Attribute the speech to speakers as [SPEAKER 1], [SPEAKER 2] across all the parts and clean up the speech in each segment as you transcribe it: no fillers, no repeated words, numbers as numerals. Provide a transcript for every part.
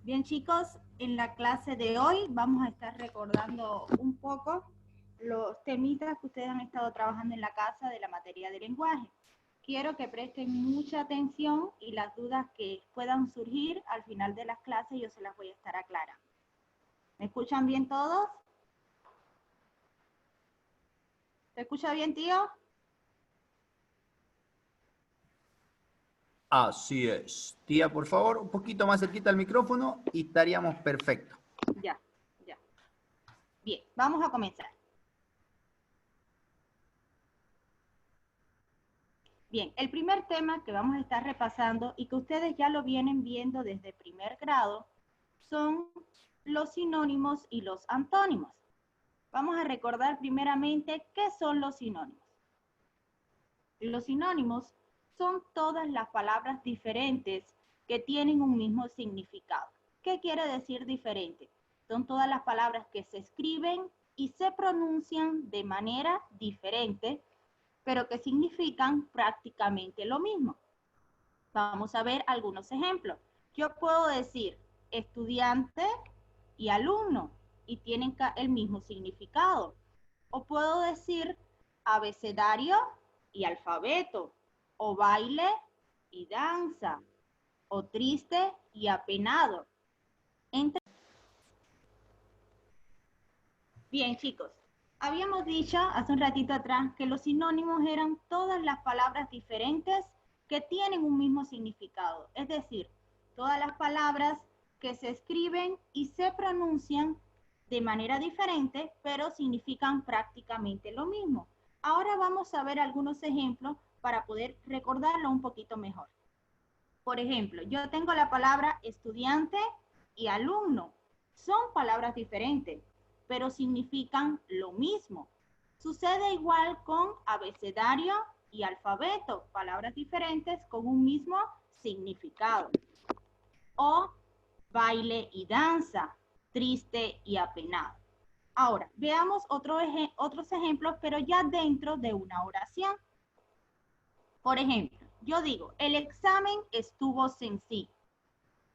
[SPEAKER 1] Bien, chicos, en la clase de hoy vamos a estar recordando un poco los temitas que ustedes han estado trabajando en la casa de la materia de lenguaje. Quiero que presten mucha atención y las dudas que puedan surgir al final de las clases yo se las voy a estar aclarando. ¿Me escuchan bien todos? ¿Se escucha bien, tío?
[SPEAKER 2] Así es. Tía, por favor, un poquito más cerquita al micrófono y estaríamos perfecto.
[SPEAKER 1] Ya. Bien, vamos a comenzar. Bien, el primer tema que vamos a estar repasando y que ustedes ya lo vienen viendo desde primer grado son los sinónimos y los antónimos. Vamos a recordar primeramente qué son los sinónimos. Los sinónimos son todas las palabras diferentes que tienen un mismo significado. ¿Qué quiere decir diferente? Son todas las palabras que se escriben y se pronuncian de manera diferente, pero que significan prácticamente lo mismo. Vamos a ver algunos ejemplos. Yo puedo decir estudiante y alumno y tienen el mismo significado. O puedo decir abecedario y alfabeto, o baile y danza, o triste y apenado. Bien, chicos, habíamos dicho hace un ratito atrás que los sinónimos eran todas las palabras diferentes que tienen un mismo significado, es decir, todas las palabras que se escriben y se pronuncian de manera diferente, pero significan prácticamente lo mismo. Ahora vamos a ver algunos ejemplos para poder recordarlo un poquito mejor. Por ejemplo, yo tengo la palabra estudiante y alumno. Son palabras diferentes, pero significan lo mismo. Sucede igual con abecedario y alfabeto, palabras diferentes con un mismo significado. O baile y danza, triste y apenado. Ahora, veamos otros ejemplos, pero ya dentro de una oración. Por ejemplo, yo digo, el examen estuvo sencillo,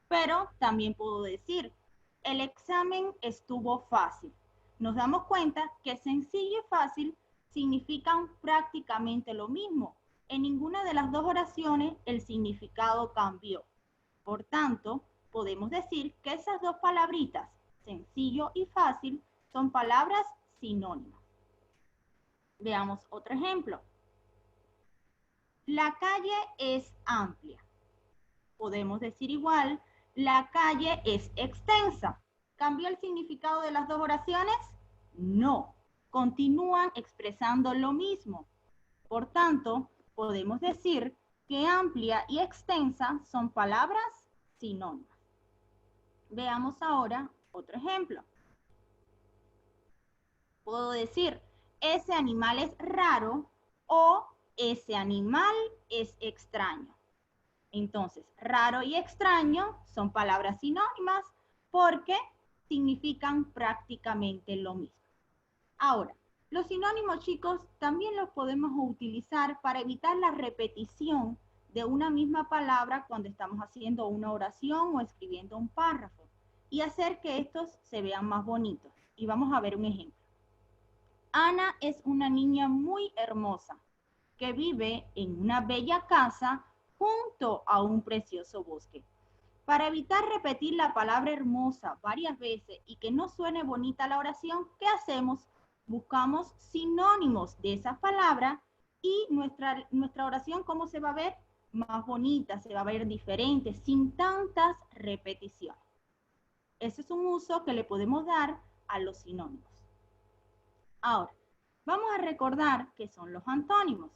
[SPEAKER 1] pero también puedo decir, el examen estuvo fácil. Nos damos cuenta que sencillo y fácil significan prácticamente lo mismo. En ninguna de las dos oraciones el significado cambió. Por tanto, podemos decir que esas dos palabritas, sencillo y fácil, son palabras sinónimas. Veamos otro ejemplo. La calle es amplia. Podemos decir igual, la calle es extensa. ¿Cambió el significado de las dos oraciones? No. Continúan expresando lo mismo. Por tanto, podemos decir que amplia y extensa son palabras sinónimas. Veamos ahora otro ejemplo. Puedo decir, ese animal es raro o ese animal es extraño. Entonces, raro y extraño son palabras sinónimas porque significan prácticamente lo mismo. Ahora, los sinónimos, chicos, también los podemos utilizar para evitar la repetición de una misma palabra cuando estamos haciendo una oración o escribiendo un párrafo y hacer que estos se vean más bonitos. Y vamos a ver un ejemplo. Ana es una niña muy hermosa que vive en una bella casa junto a un precioso bosque. Para evitar repetir la palabra hermosa varias veces y que no suene bonita la oración, ¿qué hacemos? Buscamos sinónimos de esa palabra y nuestra oración, ¿cómo se va a ver? Más bonita, se va a ver diferente, sin tantas repeticiones. Ese es un uso que le podemos dar a los sinónimos. Ahora, vamos a recordar qué son los antónimos.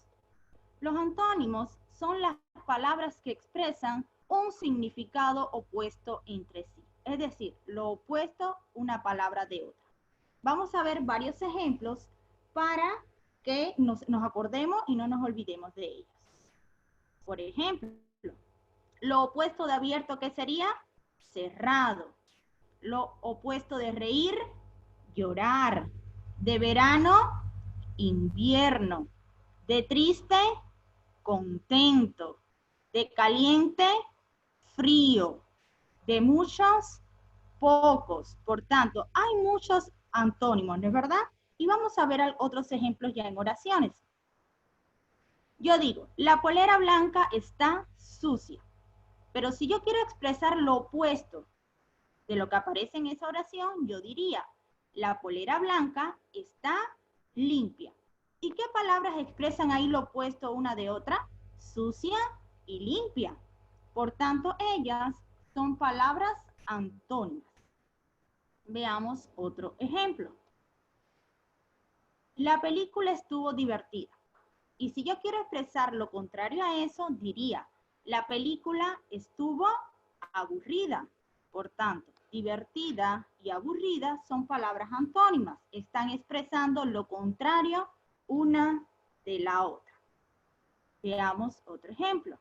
[SPEAKER 1] Los antónimos son las palabras que expresan un significado opuesto entre sí. Es decir, lo opuesto una palabra de otra. Vamos a ver varios ejemplos para que nos acordemos y no nos olvidemos de ellos. Por ejemplo, lo opuesto de abierto, ¿qué sería? Cerrado. Lo opuesto de reír, llorar. De verano, invierno. De triste, contento. De caliente, frío. De muchos, pocos. Por tanto, hay muchos antónimos, ¿no es verdad? Y vamos a ver otros ejemplos ya en oraciones. Yo digo, la polera blanca está sucia. Pero si yo quiero expresar lo opuesto de lo que aparece en esa oración, yo diría, la polera blanca está limpia. ¿Y qué palabras expresan ahí lo opuesto una de otra? Sucia y limpia. Por tanto, ellas son palabras antónimas. Veamos otro ejemplo. La película estuvo divertida. Y si yo quiero expresar lo contrario a eso, diría, la película estuvo aburrida. Por tanto, divertida y aburrida son palabras antónimas. Están expresando lo contrario una de la otra. Veamos otro ejemplo.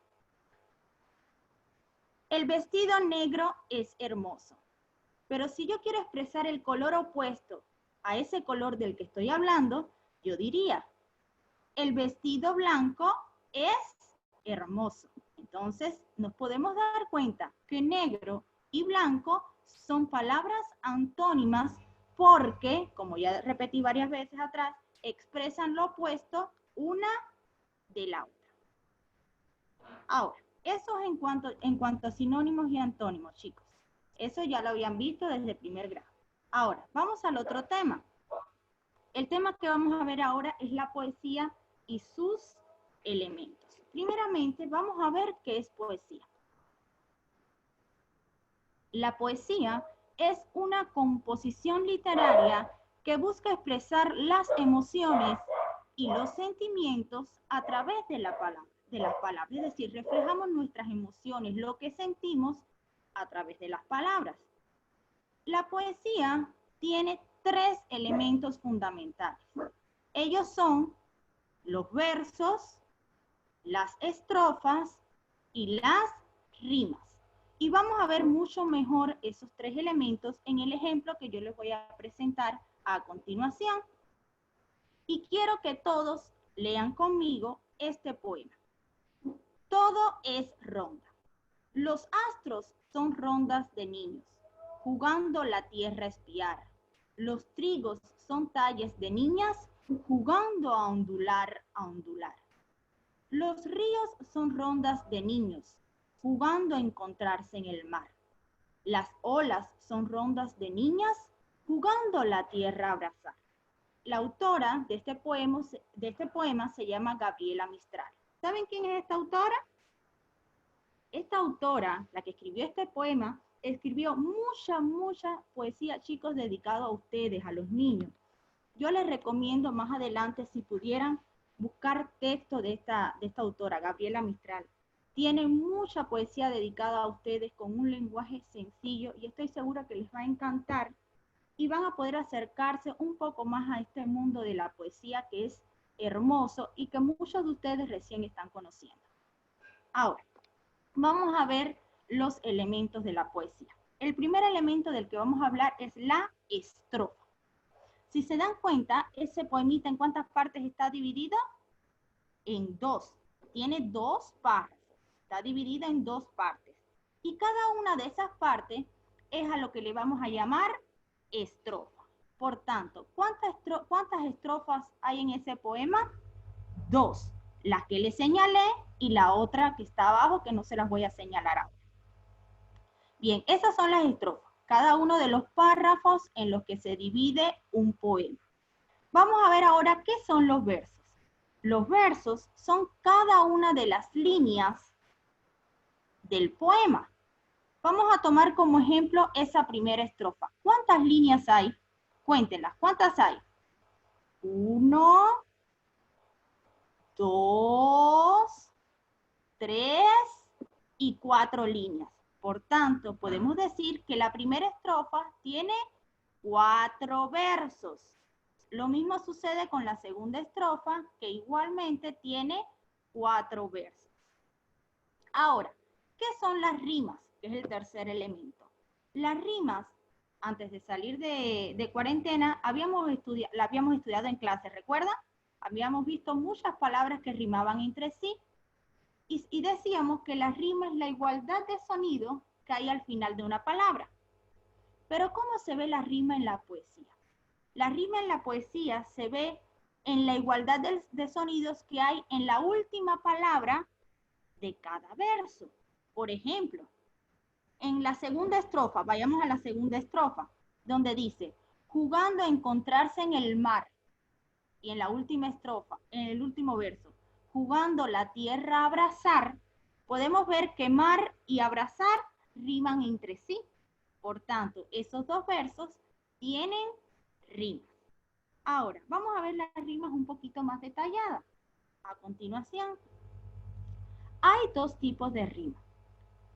[SPEAKER 1] El vestido negro es hermoso. Pero si yo quiero expresar el color opuesto a ese color del que estoy hablando, yo diría, el vestido blanco es hermoso. Entonces, nos podemos dar cuenta que negro y blanco son palabras antónimas porque, como ya repetí varias veces atrás, expresan lo opuesto una de la otra. Ahora, eso es en cuanto a sinónimos y antónimos, chicos. Eso ya lo habían visto desde primer grado. Ahora, vamos al otro tema. El tema que vamos a ver ahora es la poesía y sus elementos. Primeramente, vamos a ver qué es poesía. La poesía es una composición literaria que busca expresar las emociones y los sentimientos a través de las palabras. Es decir, reflejamos nuestras emociones, lo que sentimos a través de las palabras. La poesía tiene 3 elementos fundamentales. Ellos son los versos, las estrofas y las rimas. Y vamos a ver mucho mejor esos 3 elementos en el ejemplo que yo les voy a presentar a continuación. Y quiero que todos lean conmigo este poema. Todo es ronda. Los astros son rondas de niños, jugando la tierra a espiar. Los trigos son talles de niñas, jugando a ondular, a ondular. Los ríos son rondas de niños, jugando a encontrarse en el mar. Las olas son rondas de niñas, jugando la tierra a abrazar. La autora de este poema se llama Gabriela Mistral. ¿Saben quién es esta autora? Esta autora, la que escribió este poema, escribió mucha poesía, chicos, dedicado a ustedes, a los niños. Yo les recomiendo más adelante, si pudieran, buscar texto de esta autora, Gabriela Mistral. Tiene mucha poesía dedicada a ustedes con un lenguaje sencillo y estoy segura que les va a encantar y van a poder acercarse un poco más a este mundo de la poesía que es hermoso y que muchos de ustedes recién están conociendo. Ahora, vamos a ver los elementos de la poesía. El primer elemento del que vamos a hablar es la estrofa. Si se dan cuenta, ese poemita, ¿en cuántas partes está dividido? En 2. Tiene 2 párrafos. Está dividida en 2 partes. Y cada una de esas partes es a lo que le vamos a llamar estrofa. Por tanto, ¿cuántas estrofas hay en ese poema? 2. Las que le señalé y la otra que está abajo que no se las voy a señalar ahora. Bien, esas son las estrofas. Cada uno de los párrafos en los que se divide un poema. Vamos a ver ahora qué son los versos. Los versos son cada una de las líneas del poema. Vamos a tomar como ejemplo esa primera estrofa. ¿Cuántas líneas hay? Cuéntenlas. ¿Cuántas hay? 1, 2, 3 y 4 líneas. Por tanto, podemos decir que la primera estrofa tiene 4 versos. Lo mismo sucede con la segunda estrofa, que igualmente tiene 4 versos. Ahora, ¿qué son las rimas? Que es el tercer elemento. Las rimas, antes de salir de cuarentena, la habíamos estudiado en clase, ¿recuerdan? Habíamos visto muchas palabras que rimaban entre sí y decíamos que la rima es la igualdad de sonido que hay al final de una palabra. Pero ¿cómo se ve la rima en la poesía? La rima en la poesía se ve en la igualdad de sonidos que hay en la última palabra de cada verso. Por ejemplo, en la segunda estrofa, vayamos a la segunda estrofa, donde dice, jugando a encontrarse en el mar. Y en la última estrofa, en el último verso, jugando la tierra a abrazar, podemos ver que mar y abrazar riman entre sí. Por tanto, esos dos versos tienen rimas. Ahora, vamos a ver las rimas un poquito más detalladas. A continuación, hay dos tipos de rima.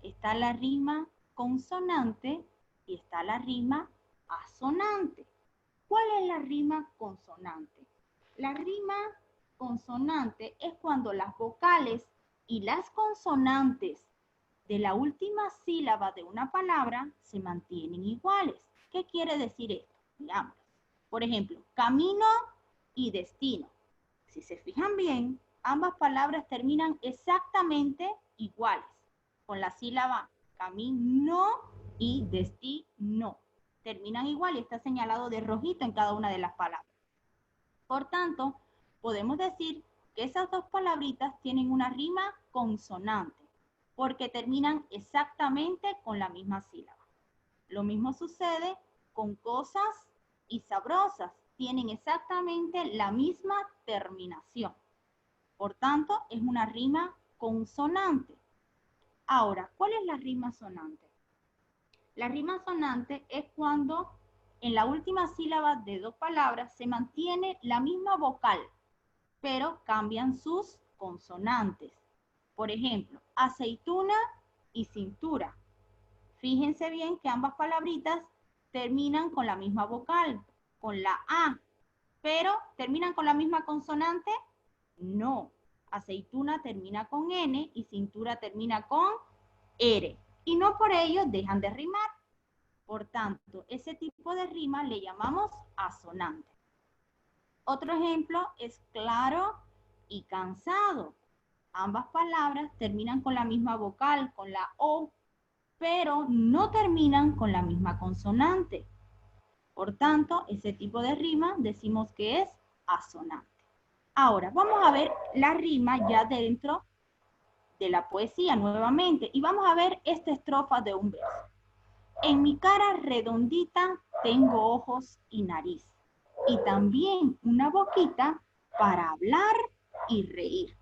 [SPEAKER 1] Está la rima consonante y está la rima asonante. ¿Cuál es la rima consonante? La rima consonante es cuando las vocales y las consonantes de la última sílaba de una palabra se mantienen iguales. ¿Qué quiere decir esto? Veamos. Por ejemplo, camino y destino. Si se fijan bien, ambas palabras terminan exactamente iguales, con la sílaba camino y destino. Terminan igual y está señalado de rojito en cada una de las palabras. Por tanto, podemos decir que esas dos palabritas tienen una rima consonante, porque terminan exactamente con la misma sílaba. Lo mismo sucede con cosas y sabrosas, tienen exactamente la misma terminación. Por tanto, es una rima consonante. Ahora, ¿cuál es la rima sonante? La rima sonante es cuando en la última sílaba de dos palabras se mantiene la misma vocal, pero cambian sus consonantes. Por ejemplo, aceituna y cintura. Fíjense bien que ambas palabritas terminan con la misma vocal, con la A, pero ¿terminan con la misma consonante? No. Aceituna termina con N y cintura termina con R. Y no por ello dejan de rimar. Por tanto, ese tipo de rima le llamamos asonante. Otro ejemplo es claro y cansado. Ambas palabras terminan con la misma vocal, con la O, pero no terminan con la misma consonante. Por tanto, ese tipo de rima decimos que es asonante. Ahora, vamos a ver la rima ya dentro de la poesía nuevamente y vamos a ver esta estrofa de un verso. En mi cara redondita tengo ojos y nariz y también una boquita para hablar y reír.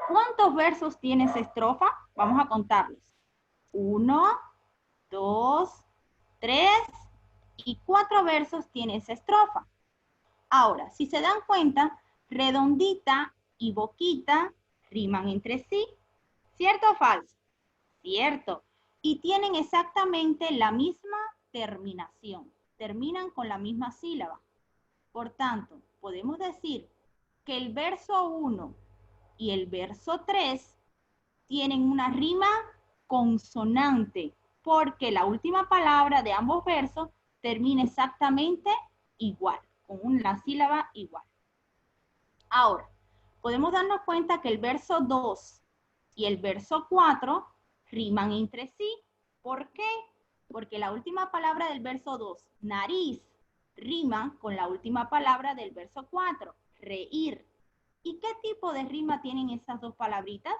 [SPEAKER 1] ¿Cuántos versos tiene esa estrofa? Vamos a contarlos. 1, 2, 3 y 4 versos tiene esa estrofa. Ahora, si se dan cuenta, redondita y boquita riman entre sí. ¿Cierto o falso? Cierto. Y tienen exactamente la misma terminación. Terminan con la misma sílaba. Por tanto, podemos decir que el verso 1 y el verso 3 tienen una rima consonante, porque la última palabra de ambos versos termina exactamente igual, con una sílaba igual. Ahora, podemos darnos cuenta que el verso 2 y el verso 4 riman entre sí. ¿Por qué? Porque la última palabra del verso 2, nariz, rima con la última palabra del verso 4, reír. ¿Y qué tipo de rima tienen esas dos palabritas?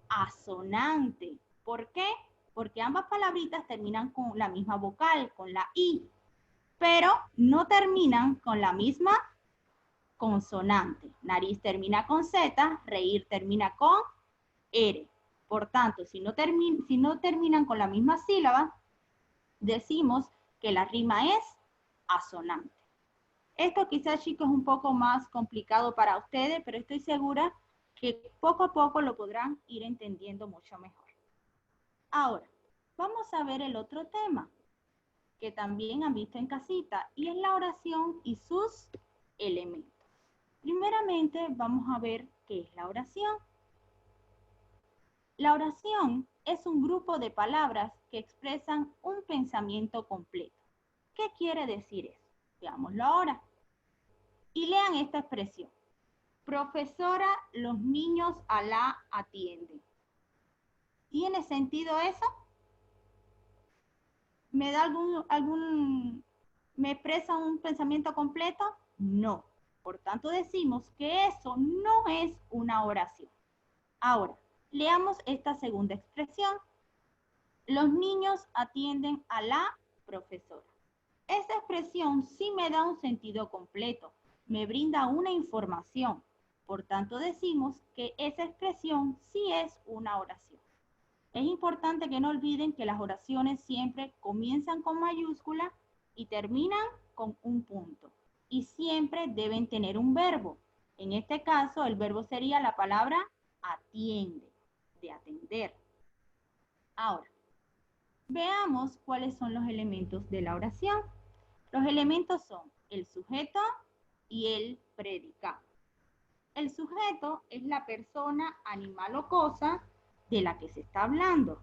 [SPEAKER 1] Asonante. ¿Por qué? Porque ambas palabritas terminan con la misma vocal, con la I, pero no terminan con la misma consonante. Nariz termina con Z, reír termina con R. Por tanto, si no terminan con la misma sílaba, decimos que la rima es asonante. Esto quizás, chicos, es un poco más complicado para ustedes, pero estoy segura que poco a poco lo podrán ir entendiendo mucho mejor. Ahora, vamos a ver el otro tema que también han visto en casita y es la oración y sus elementos. Primeramente, vamos a ver qué es la oración. La oración es un grupo de palabras que expresan un pensamiento completo. ¿Qué quiere decir eso? Veámoslo ahora. Y lean esta expresión. Profesora, los niños Alá atienden. ¿Tiene sentido eso? ¿Me da me expresa un pensamiento completo? No. Por tanto, decimos que eso no es una oración. Ahora, leamos esta segunda expresión. Los niños atienden a la profesora. Esta expresión sí me da un sentido completo, me brinda una información. Por tanto, decimos que esa expresión sí es una oración. Es importante que no olviden que las oraciones siempre comienzan con mayúscula y terminan con un punto. Y siempre deben tener un verbo. En este caso, el verbo sería la palabra atiende, de atender. Ahora, veamos cuáles son los elementos de la oración. Los elementos son el sujeto y el predicado. El sujeto es la persona, animal o cosa de la que se está hablando.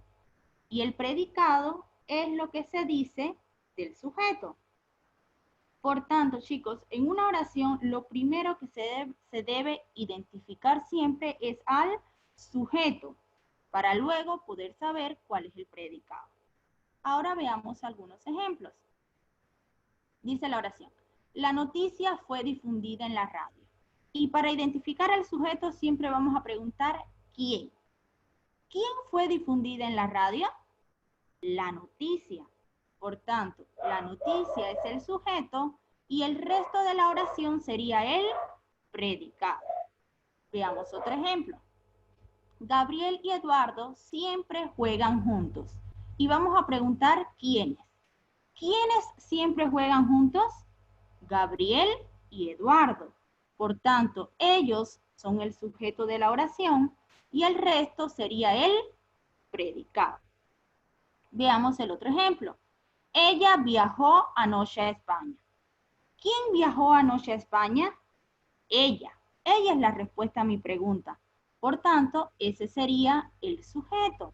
[SPEAKER 1] Y el predicado es lo que se dice del sujeto. Por tanto, chicos, en una oración lo primero que se debe identificar siempre es al sujeto, para luego poder saber cuál es el predicado. Ahora veamos algunos ejemplos. Dice la oración, la noticia fue difundida en la radio. Y para identificar al sujeto siempre vamos a preguntar ¿quién? ¿Quién fue difundida en la radio? La noticia. Por tanto, la noticia es el sujeto y el resto de la oración sería el predicado. Veamos otro ejemplo. Gabriel y Eduardo siempre juegan juntos. Y vamos a preguntar ¿quiénes? ¿Quiénes siempre juegan juntos? Gabriel y Eduardo. Por tanto, ellos son el sujeto de la oración y el resto sería el predicado. Veamos el otro ejemplo. Ella viajó anoche a España. ¿Quién viajó anoche a España? Ella. Ella es la respuesta a mi pregunta. Por tanto, ese sería el sujeto.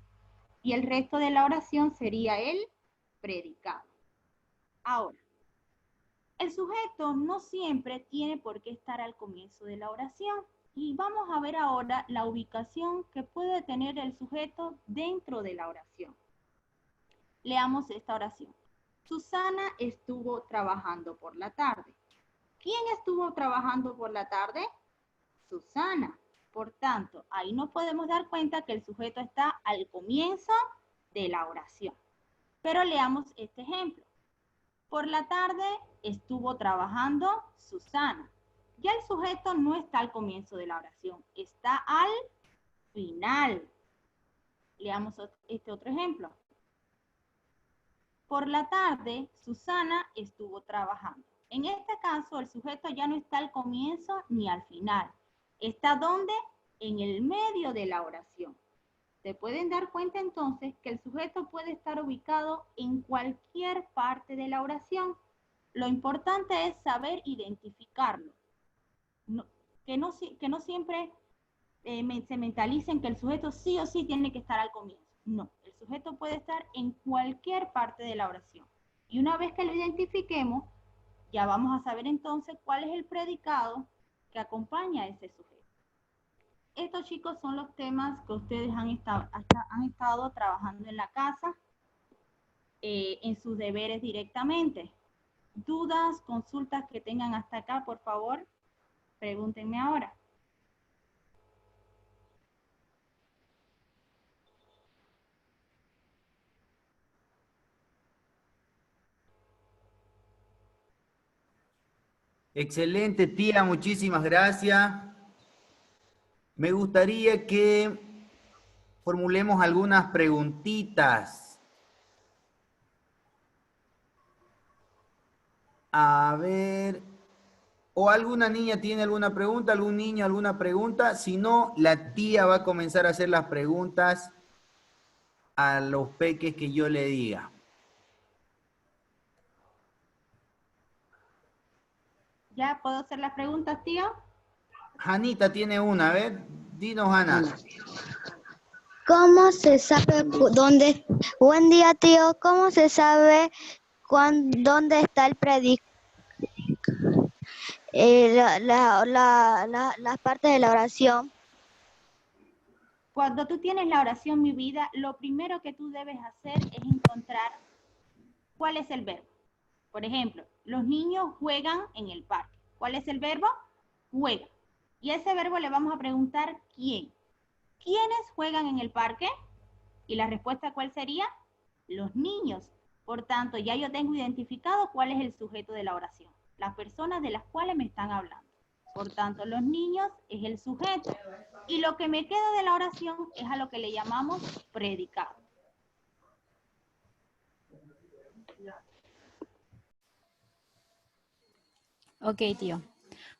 [SPEAKER 1] Y el resto de la oración sería el predicado. Ahora, el sujeto no siempre tiene por qué estar al comienzo de la oración. Y vamos a ver ahora la ubicación que puede tener el sujeto dentro de la oración. Leamos esta oración. Susana estuvo trabajando por la tarde. ¿Quién estuvo trabajando por la tarde? Susana. Por tanto, ahí nos podemos dar cuenta que el sujeto está al comienzo de la oración. Pero leamos este ejemplo. Por la tarde estuvo trabajando Susana. Ya el sujeto no está al comienzo de la oración, está al final. Leamos este otro ejemplo. Por la tarde, Susana estuvo trabajando. En este caso, el sujeto ya no está al comienzo ni al final. ¿Está dónde? En el medio de la oración. Se pueden dar cuenta entonces que el sujeto puede estar ubicado en cualquier parte de la oración. Lo importante es saber identificarlo. Que no siempre se mentalicen que el sujeto sí o sí tiene que estar al comienzo. No, el sujeto puede estar en cualquier parte de la oración. Y una vez que lo identifiquemos, ya vamos a saber entonces cuál es el predicado que acompaña a ese sujeto. Estos, chicos, son los temas que ustedes han estado trabajando en la casa, en sus deberes directamente. ¿Dudas, consultas que tengan hasta acá, por favor? Pregúntenme ahora.
[SPEAKER 2] Excelente, tía, muchísimas gracias. Me gustaría que formulemos algunas preguntitas. A ver, ¿o alguna niña tiene alguna pregunta? ¿Algún niño alguna pregunta? Si no, la tía va a comenzar a hacer las preguntas a los peques que yo le diga.
[SPEAKER 1] ¿Ya puedo hacer las preguntas, tío?
[SPEAKER 2] Janita tiene una, a ver, dinos, Ana.
[SPEAKER 3] ¿Cómo se sabe dónde? Buen día, tío. ¿Cómo se sabe dónde está el las partes de la oración?
[SPEAKER 1] Cuando tú tienes la oración mi vida, lo primero que tú debes hacer es encontrar cuál es el verbo. Por ejemplo, los niños juegan en el parque. ¿Cuál es el verbo? Juega. Y ese verbo le vamos a preguntar ¿quién? ¿Quiénes juegan en el parque? Y la respuesta ¿cuál sería? Los niños. Por tanto, ya yo tengo identificado cuál es el sujeto de la oración. Las personas de las cuales me están hablando. Por tanto, los niños es el sujeto. Y lo que me queda de la oración es a lo que le llamamos predicado.
[SPEAKER 4] Ok, tío.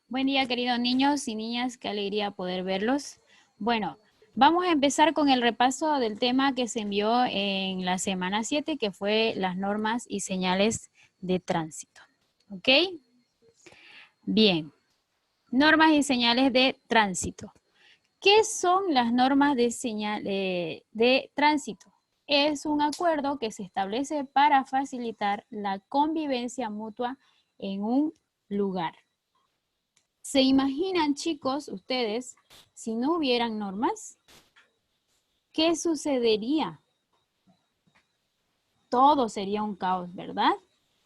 [SPEAKER 4] Buen día, queridos niños y niñas. Qué alegría poder verlos. Bueno, vamos a empezar con el repaso del tema que se envió en la semana 7, que fue las normas y señales de tránsito. ¿Ok? Bien. Normas y señales de tránsito. ¿Qué son las normas de tránsito? Es un acuerdo que se establece para facilitar la convivencia mutua en un lugar. ¿Se imaginan, chicos, ustedes, si no hubieran normas? ¿Qué sucedería? Todo sería un caos, ¿verdad?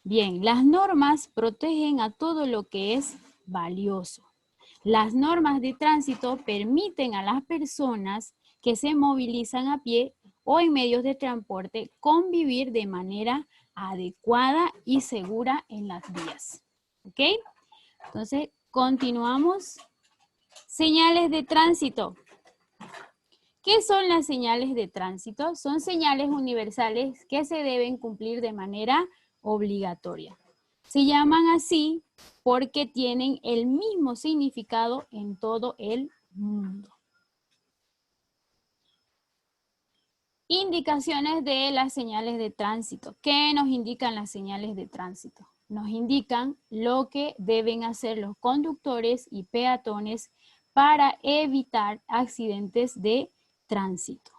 [SPEAKER 4] Bien, las normas protegen a todo lo que es valioso. Las normas de tránsito permiten a las personas que se movilizan a pie o en medios de transporte convivir de manera adecuada y segura en las vías. ¿Ok? Entonces, continuamos. Señales de tránsito. ¿Qué son las señales de tránsito? Son señales universales que se deben cumplir de manera obligatoria. Se llaman así porque tienen el mismo significado en todo el mundo. Indicaciones de las señales de tránsito. ¿Qué nos indican las señales de tránsito? Nos indican lo que deben hacer los conductores y peatones para evitar accidentes de tránsito.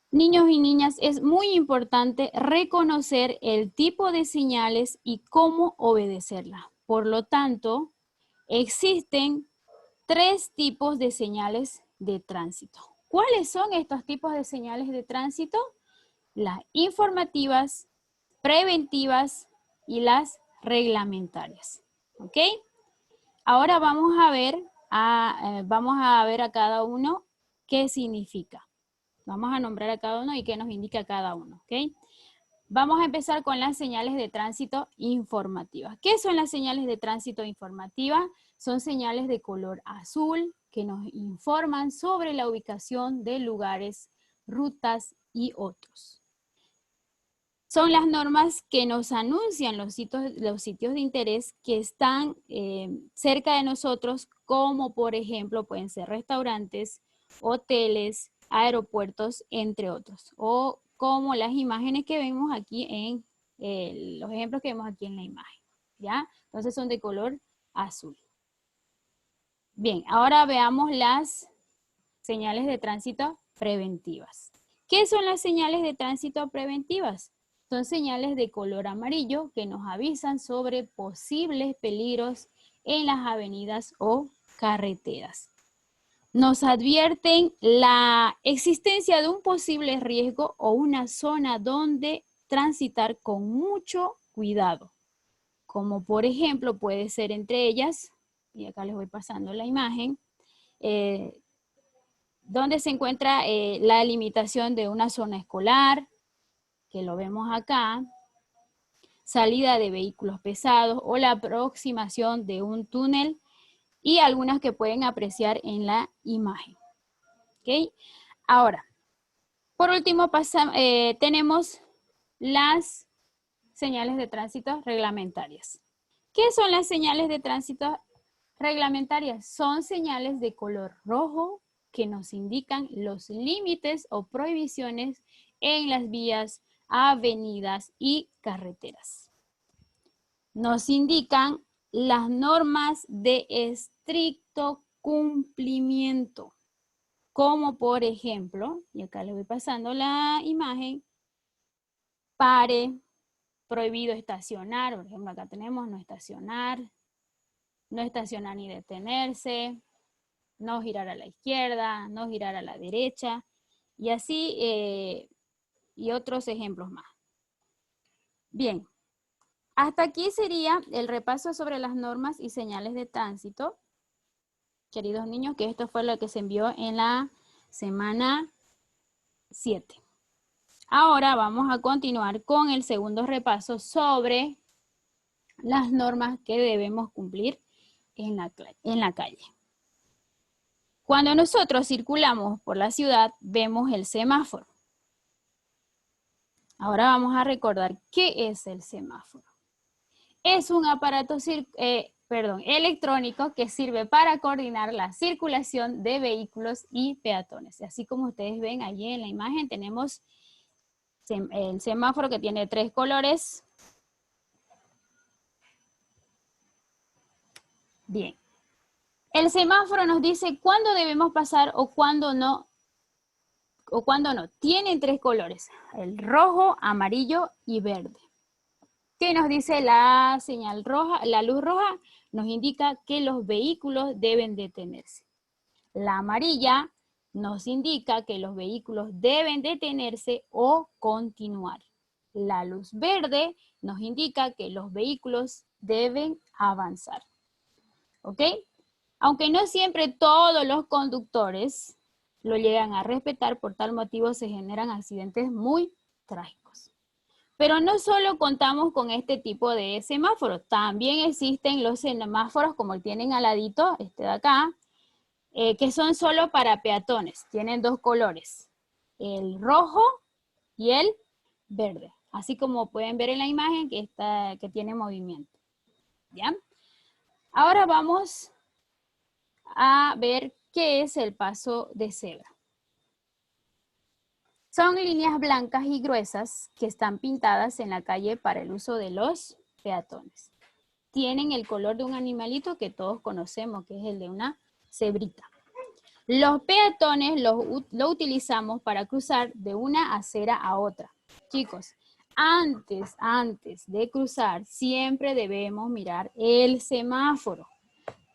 [SPEAKER 4] Niños y niñas, es muy importante reconocer el tipo de señales y cómo obedecerlas. Por lo tanto, existen 3 tipos de señales de tránsito. ¿Cuáles son estos tipos de señales de tránsito? Las informativas, preventivas y las reglamentarias. ¿Ok? Ahora vamos a ver a cada uno qué significa. Vamos a nombrar a cada uno y qué nos indica cada uno, ¿ok? Vamos a empezar con las señales de tránsito informativas. ¿Qué son las señales de tránsito informativas? Son señales de color azul que nos informan sobre la ubicación de lugares, rutas y otros. Son las normas que nos anuncian los sitios de interés que están cerca de nosotros, como por ejemplo pueden ser restaurantes, hoteles, aeropuertos, entre otros. O como las imágenes que vemos aquí en los ejemplos que vemos aquí en la imagen. ¿Ya? Entonces son de color azul. Bien, ahora veamos las señales de tránsito preventivas. ¿Qué son las señales de tránsito preventivas? Son señales de color amarillo que nos avisan sobre posibles peligros en las avenidas o carreteras. Nos advierten la existencia de un posible riesgo o una zona donde transitar con mucho cuidado. Como por ejemplo puede ser entre ellas, y acá les voy pasando la imagen, donde se encuentra la limitación de una zona escolar, que lo vemos acá, salida de vehículos pesados o la aproximación de un túnel y algunas que pueden apreciar en la imagen. ¿Okay? Ahora, por último tenemos las señales de tránsito reglamentarias. ¿Qué son las señales de tránsito reglamentarias? Son señales de color rojo que nos indican los límites o prohibiciones en las vías, avenidas y carreteras. Nos indican las normas de estricto cumplimiento, como por ejemplo, y acá les voy pasando la imagen, pare, prohibido estacionar, por ejemplo acá tenemos no estacionar ni detenerse, no girar a la izquierda, no girar a la derecha, y así, y otros ejemplos más. Bien, hasta aquí sería el repaso sobre las normas y señales de tránsito. Queridos niños, que esto fue lo que se envió en la semana 7. Ahora vamos a continuar con el segundo repaso sobre las normas que debemos cumplir en la calle. Cuando nosotros circulamos por la ciudad, vemos el semáforo. Ahora vamos a recordar qué es el semáforo. Es un aparato electrónico que sirve para coordinar la circulación de vehículos y peatones. Así como ustedes ven allí en la imagen, tenemos el semáforo que tiene 3 colores. Bien. El semáforo nos dice cuándo debemos pasar o cuándo no. Tienen 3 colores, el rojo, amarillo y verde. ¿Qué nos dice la señal roja? La luz roja nos indica que los vehículos deben detenerse. La amarilla nos indica que los vehículos deben detenerse o continuar. La luz verde nos indica que los vehículos deben avanzar. ¿Ok? Aunque no siempre todos los conductores lo llegan a respetar, por tal motivo se generan accidentes muy trágicos. Pero no solo contamos con este tipo de semáforos, también existen los semáforos como el tienen al ladito, este de acá, que son solo para peatones. Tienen 2 colores, el rojo y el verde. Así como pueden ver en la imagen que tiene movimiento. ¿Ya? Ahora vamos a ver qué es el paso de cebra. Son líneas blancas y gruesas que están pintadas en la calle para el uso de los peatones. Tienen el color de un animalito que todos conocemos, que es el de una cebrita. Los peatones lo utilizamos para cruzar de una acera a otra. Chicos, antes de cruzar, siempre debemos mirar el semáforo.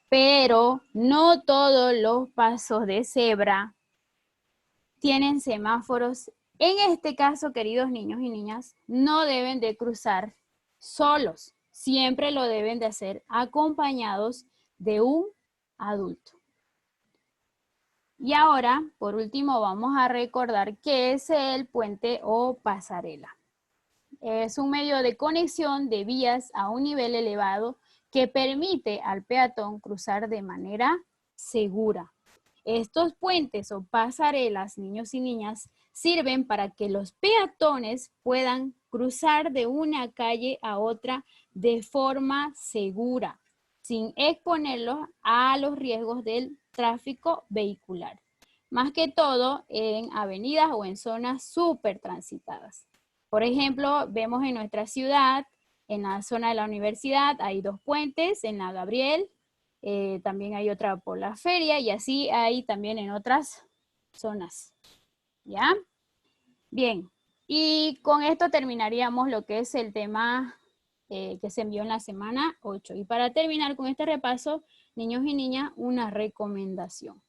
[SPEAKER 4] Pero no todos los pasos de cebra tienen semáforos. En este caso, queridos niños y niñas, no deben de cruzar solos. Siempre lo deben de hacer acompañados de un adulto. Y ahora, por último, vamos a recordar qué es el puente o pasarela. Es un medio de conexión de vías a un nivel elevado que permite al peatón cruzar de manera segura. Estos puentes o pasarelas, niños y niñas, sirven para que los peatones puedan cruzar de una calle a otra de forma segura, sin exponerlos a los riesgos del tráfico vehicular. Más que todo en avenidas o en zonas súper transitadas. Por ejemplo, vemos en nuestra ciudad, en la zona de la universidad, hay 2 puentes, en la Gabriel, también hay otra por la feria y así hay también en otras zonas. ¿Ya? Bien, y con esto terminaríamos lo que es el tema que se envió en la semana 8. Y para terminar con este repaso, niños y niñas, una recomendación.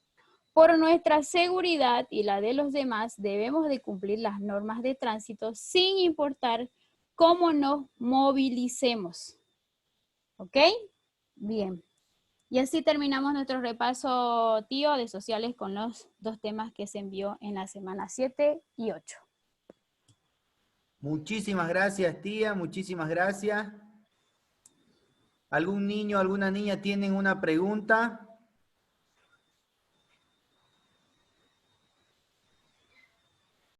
[SPEAKER 4] Por nuestra seguridad y la de los demás, debemos de cumplir las normas de tránsito sin importar cómo nos movilicemos. ¿Ok? Bien. Y así terminamos nuestro repaso, tío, de sociales con los 2 temas que se envió en la semana 7 y 8.
[SPEAKER 2] Muchísimas gracias, tía, muchísimas gracias. ¿Algún niño, alguna niña tienen una pregunta?